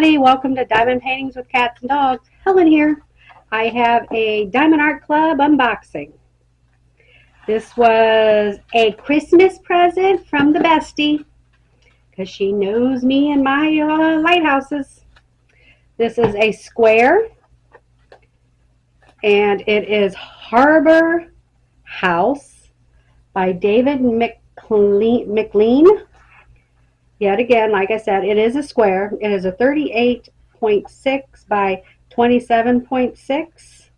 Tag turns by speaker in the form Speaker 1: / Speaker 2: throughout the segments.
Speaker 1: everybody. Welcome to Diamond Paintings with Cats and Dogs. Helen here. I have a Diamond Art Club unboxing. This was a Christmas present from the bestie because she knows me and my lighthouses. This is a square and it is Harbor House by David McLean. Yet again, like I said, it is a square. It is a 38.6 by 27.6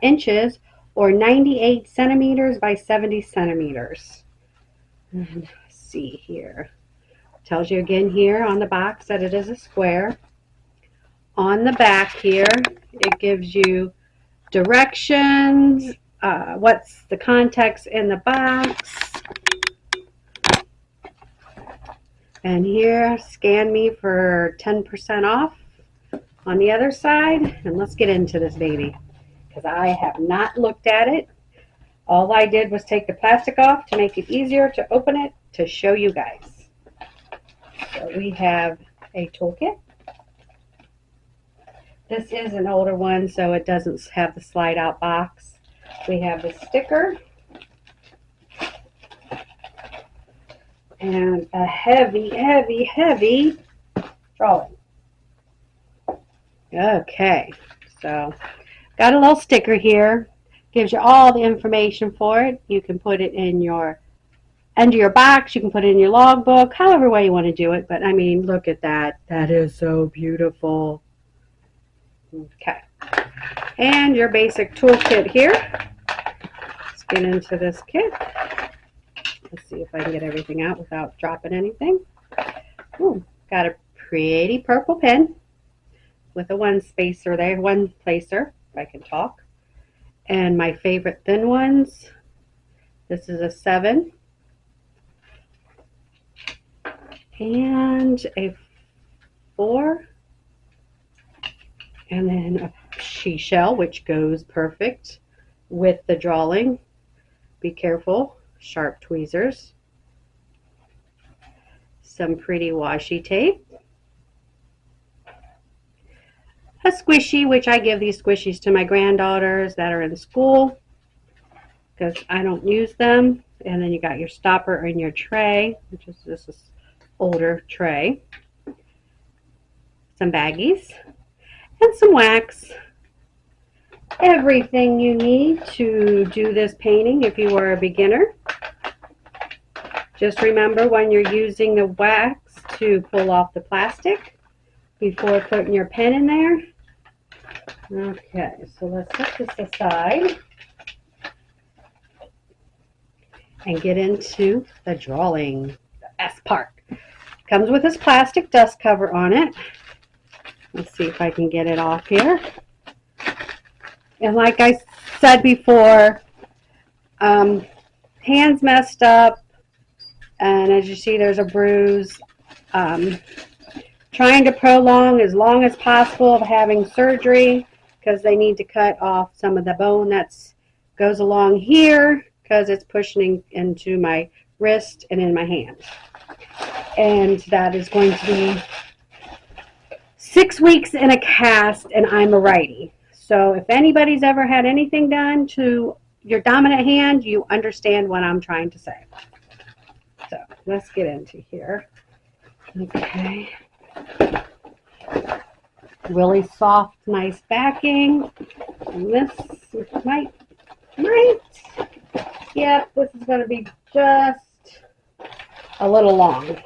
Speaker 1: inches, or 98 centimeters by 70 centimeters. And let's see here. It tells you again here on the box that it is a square. On the back here, it gives you directions, what's the context in the box. And here, scan me for 10% off on the other side. And let's get into this baby, because I have not looked at it. All I did was take the plastic off to make it easier to open it to show you guys. So we have a toolkit. This is an older one, so it doesn't have the slide out box. We have the sticker. And a heavy drawing. Okay, so got a little sticker here. Gives you all the information for it. You can put it in your under your box. You can put it in your logbook, however way you want to do it. But I mean, look at that. That is so beautiful. Okay, and your basic toolkit here. Let's get into this kit. Let's see if I can get everything out without dropping anything. Ooh, got a pretty purple pen with a one spacer there, one placer, if I can talk. And my favorite thin ones. This is a 7. And a 4. And then a seashell, which goes perfect with the drawing. Be careful. Sharp tweezers, some pretty washi tape, a squishy, which I give these squishies to my granddaughters that are in school because I don't use them. And then you got your stopper and your tray, which is this is older tray, some baggies, and some wax. Everything you need to do this painting if you are a beginner. Just remember when you're using the wax to pull off the plastic before putting your pen in there. Okay, so let's set this aside and get into the drawing, the best part. Comes with this plastic dust cover on it. Let's see if I can get it off here. And like I said before, hands messed up, and as you see there's a bruise. Trying to prolong as long as possible of having surgery because they need to cut off some of the bone that goes along here because it's pushing into my wrist and in my hand. And that is going to be 6 weeks in a cast, and I'm a righty. So if anybody's ever had anything done to your dominant hand, you understand what I'm trying to say. So let's get into here. Okay. Really soft, nice backing. And this might, yep, this is going to be just a little long.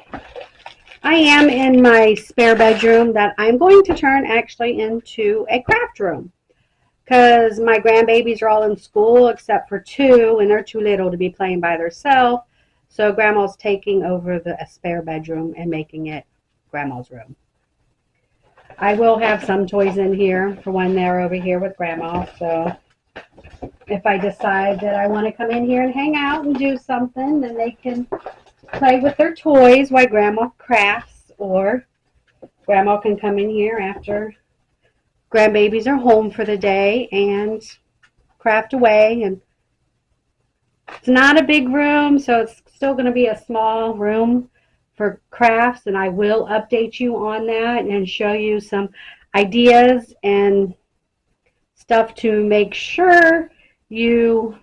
Speaker 1: I am in my spare bedroom that I'm going to turn actually into a craft room. Because my grandbabies are all in school except for 2, and they're too little to be playing by themselves. So Grandma's taking over the spare bedroom and making it Grandma's room. I will have some toys in here for when they're over here with Grandma. So if I decide that I want to come in here and hang out and do something, then they can play with their toys while Grandma crafts, or Grandma can come in here after grandbabies are home for the day and craft away. And it's not a big room, so it's still going to be a small room, for crafts, and I will update you on that and show you some ideas and stuff to make sure you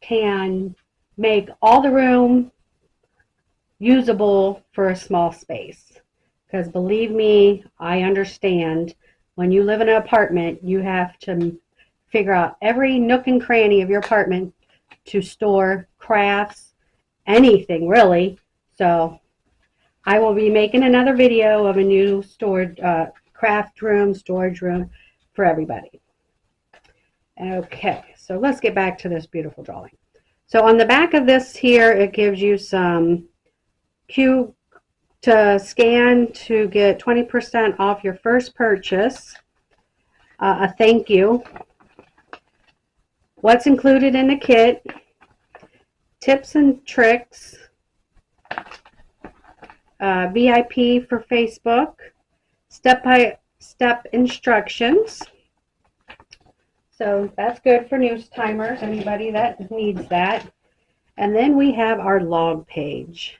Speaker 1: can make all the room usable for a small space. Because believe me, I understand when you live in an apartment, you have to figure out every nook and cranny of your apartment to store crafts, anything really. So I will be making another video of a new craft room, storage room for everybody. Okay, so let's get back to this beautiful drawing. So on the back of this here, it gives you some cue to scan to get 20% off your first purchase. A thank you. What's included in the kit, tips and tricks, VIP for Facebook, step-by-step instructions. So that's good for news timers, anybody that needs that. And then we have our log page.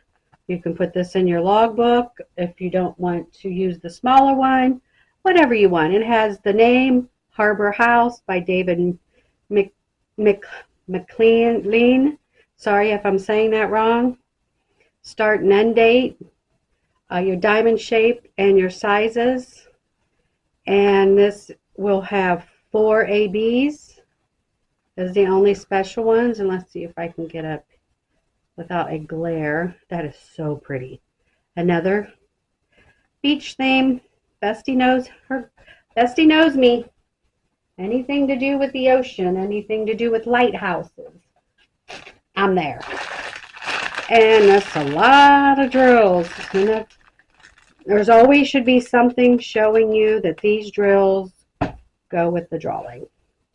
Speaker 1: You can put this in your logbook if you don't want to use the smaller one, whatever you want. It has the name, Harbor House by David McLean. Sorry if I'm saying that wrong. Start and end date, your diamond shape and your sizes. And this will have 4 ABs. Those are the only special ones. And let's see if I can get up without a glare. That is so pretty. Another beach theme. Bestie knows her. Bestie knows me. Anything to do with the ocean, anything to do with lighthouses, I'm there. And that's a lot of drills. There's always should be something showing you that these drills go with the drawing.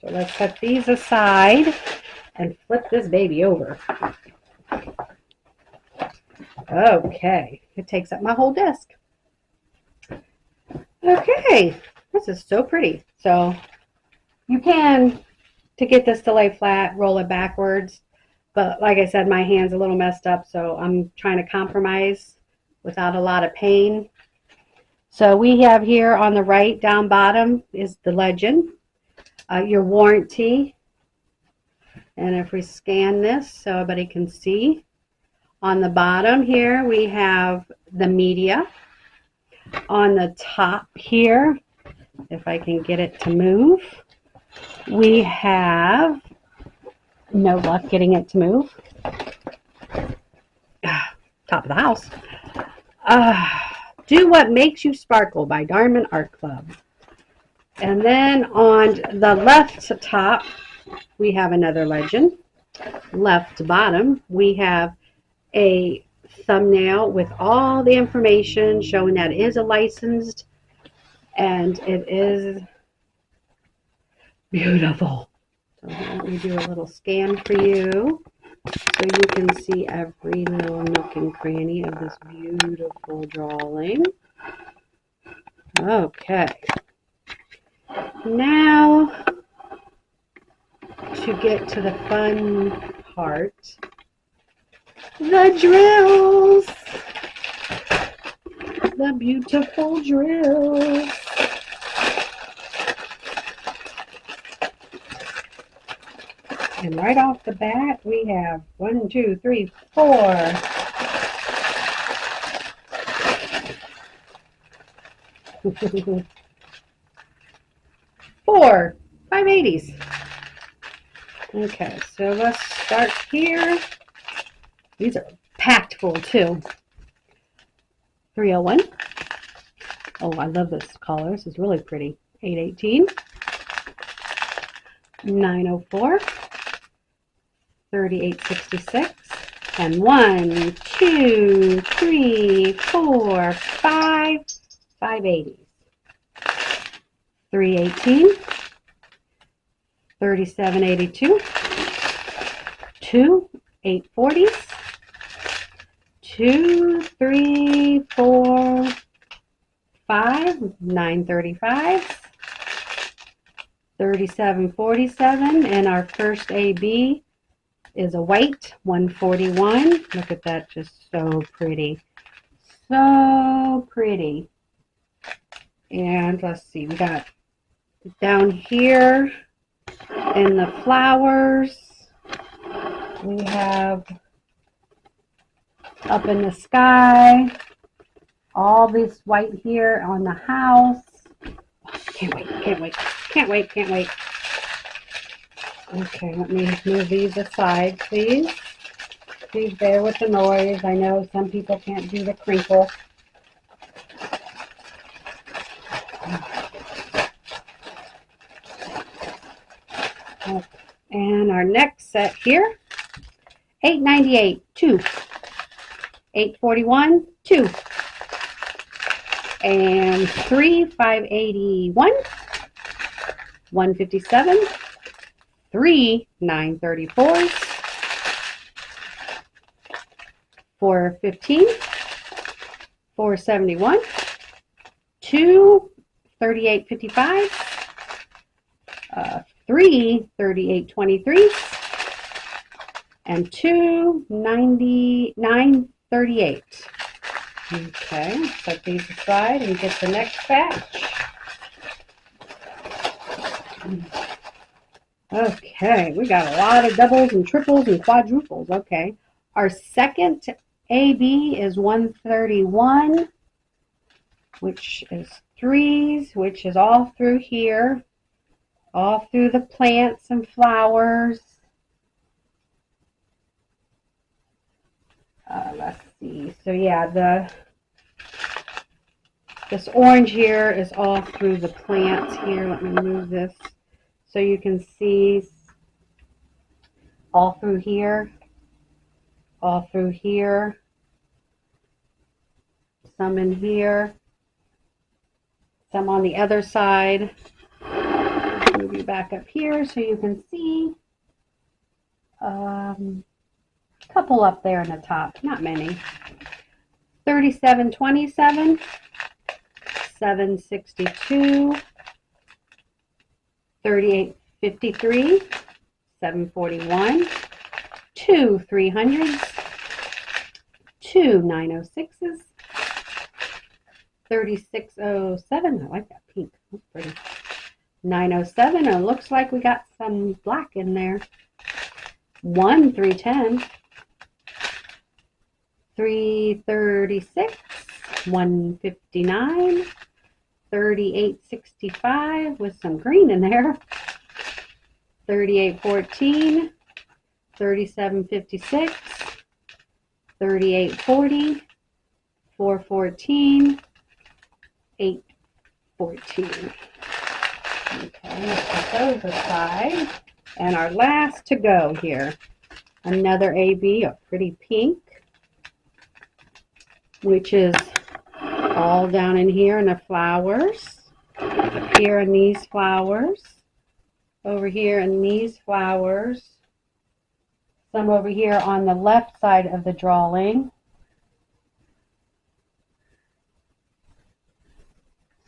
Speaker 1: So let's put these aside and flip this baby over. Okay, it takes up my whole desk. Okay, this is so pretty. So you can, to get this to lay flat, roll it backwards. But like I said, my hand's a little messed up, so I'm trying to compromise without a lot of pain. So we have here on the right, down bottom, is the legend, your warranty. And if we scan this so everybody can see, on the bottom here we have the media. On the top here, if I can get it to move, we have, no luck getting it to move, top of the house, Do What Makes You Sparkle by Diamond Art Club. And then on the left top, we have another legend. Left bottom, we have a thumbnail with all the information showing that it is a licensed, and it is beautiful. So let me do a little scan for you so you can see every little nook and cranny of this beautiful drawing. Okay. Now to get to the fun part, the drills. The beautiful drills. And right off the bat, we have 1, 2, 3, 4. 4 580s. Okay, so let's start here. These are packed full too. 301. Oh, I love this color. This is really pretty. 818. 904. 3866. And 1, 2, 3, 4, 5 580s. 318. 3782. 2 840s. 2, 3, 4, 5 935s. 3747, and our first AB is a white 141. Look at that, just so pretty. So pretty. And let's see, we got down here in the flowers, we have up in the sky, all this white here on the house. Can't wait, can't wait, can't wait, can't wait. Okay, let me move these aside, please. Please bear with the noise. I know some people can't do the crinkle. And our next set here, $8.98, 2. $8.41, 2. And 3, $5.81, $1.57, 3, $9.34, $4.15, $4.71, 2, $38.55, 3, $38.23, and 2, $99.38. Okay, set these aside and get the next batch. Okay, we got a lot of doubles and triples and quadruples. Okay, our second AB is 131, which is threes, which is all through here, all through the plants and flowers. Let's see. So yeah, this orange here is all through the plants here. Let me move this so you can see all through here, all through here, some in here, some on the other side. Move you back up here so you can see. Couple up there in the top, not many. 37.27, 7.62, 38.53, 7.41, 2 300s, 2 906s, 36.07. I like that pink. That's pretty. 907. And it looks like we got some black in there. 1 310. 336, 159, 38.65 with some green in there, 38.14, 37.56, 38.40, 4.14, 8.14. Okay, let's put those aside. And our last to go here, another AB, a pretty pink, which is all down in here in the flowers, up here in these flowers, over here in these flowers, some over here on the left side of the drawing,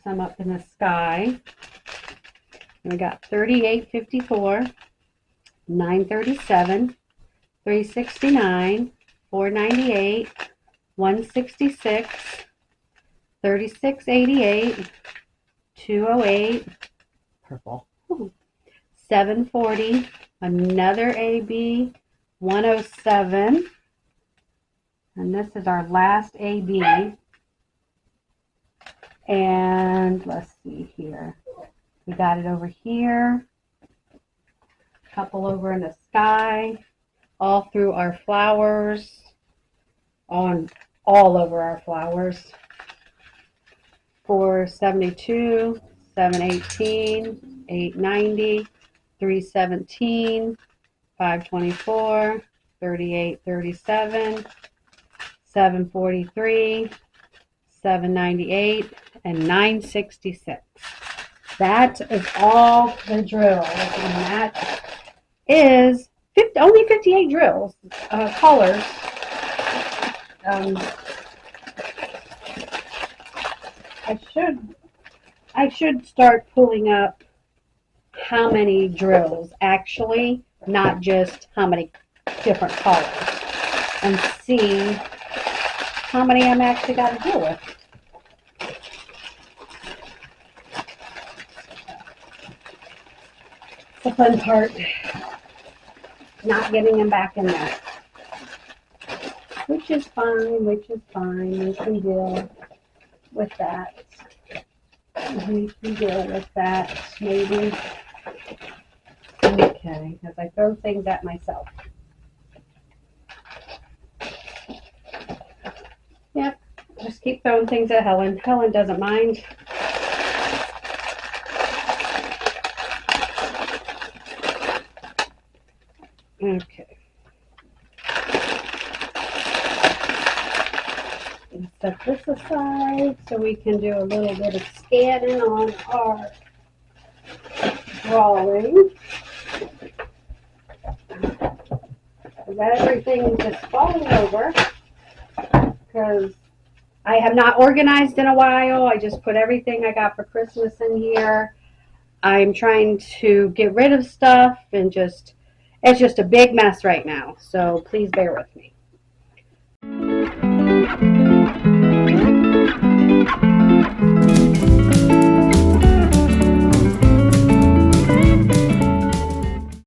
Speaker 1: some up in the sky. And we got 38.54, 9.37, 3.69, 4.98, 166, 36.88, 208, purple, 740, another AB, 107, and this is our last AB. And let's see here, we got it over here, a couple over in the sky, all through our flowers, all over our flowers. 472, 718, 890, 317, 524, 3837, 743, 798, and 966. That is all the drills, and that is only 58 drills, colors. I should start pulling up how many drills actually, not just how many different colors and see how many I'm actually got to deal with. The fun part, not getting them back in there. Which is fine, we can deal with that. We can deal with that, maybe. Okay, as I throw things at myself. Yep, just keep throwing things at Helen. Helen doesn't mind. Okay. Set this aside so we can do a little bit of scanning on our drawing. Everything is just falling over because I have not organized in a while. I just put everything I got for Christmas in here. I'm trying to get rid of stuff and it's just a big mess right now. So please bear with me.